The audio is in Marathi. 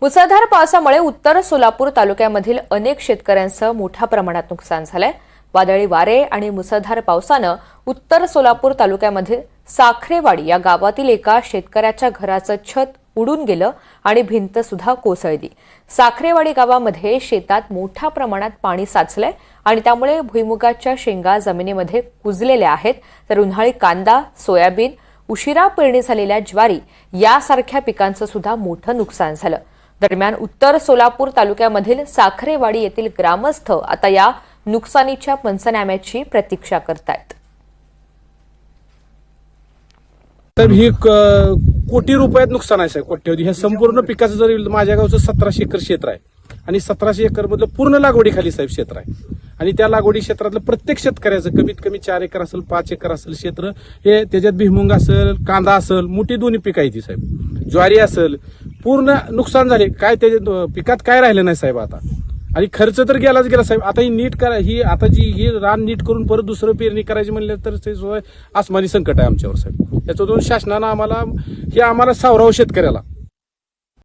मुसळधार पावसामुळे उत्तर सोलापूर तालुक्यामधील अनेक शेतकऱ्यांचं मोठ्या प्रमाणात नुकसान झालंय। वादळी वारे आणि मुसळधार पावसानं उत्तर सोलापूर तालुक्यामधील साखरेवाडी या गावातील एका शेतकऱ्याच्या घराचं छत उडून गेलं आणि भिंत सुद्धा कोसळली। साखरेवाडी गावामध्ये शेतात मोठ्या प्रमाणात पाणी साचलंय आणि त्यामुळे भुईमुगाच्या शेंगा जमिनीमध्ये कुजलेल्या आहेत, तर उन्हाळी कांदा, सोयाबीन, उशिरा पेरणी झालेल्या ज्वारी यासारख्या पिकांचं सुद्धा मोठं नुकसान झालं। दरम्यान उत्तर सोलापूर तालुक्यामधील साखरेवाडी येथील ग्रामस्थ आता या नुकसानीच्या पंचनाम्याची प्रतीक्षा करतायत। तर ही कोटी रुपयात नुकसान आहे साहेब, कोट्यवधी। हे संपूर्ण पिकाचं जर माझ्या गावचं 1700 एकर क्षेत्र आहे आणि 1700 एकर मधलं पूर्ण लागवडीखाली साहेब क्षेत्र आहे आणि त्या लागवडी क्षेत्रातलं प्रत्येक शेतकऱ्याचं कमीत कमी 4 एकर असेल, 5 एकर असेल क्षेत्र, हे त्याच्यात भुईमुग असेल, कांदा असेल, मोठी दोन्ही पिकं आहेत साहेब, ज्वारी असेल, पूर्ण नुकसान झाले। काय त्याच्या पिकात काय राहिलं नाही साहेब आता, आणि खर्च तर गेलाच गेला साहेब। आता ही नीट करा, ही आता ही रान नीट करून परत दुसरं पेरणी करायची म्हणलं तर ते आसमानी संकट आहे आमच्यावर साहेब। त्याच्यातून शासनानं आम्हाला सावरावं शेतकऱ्याला।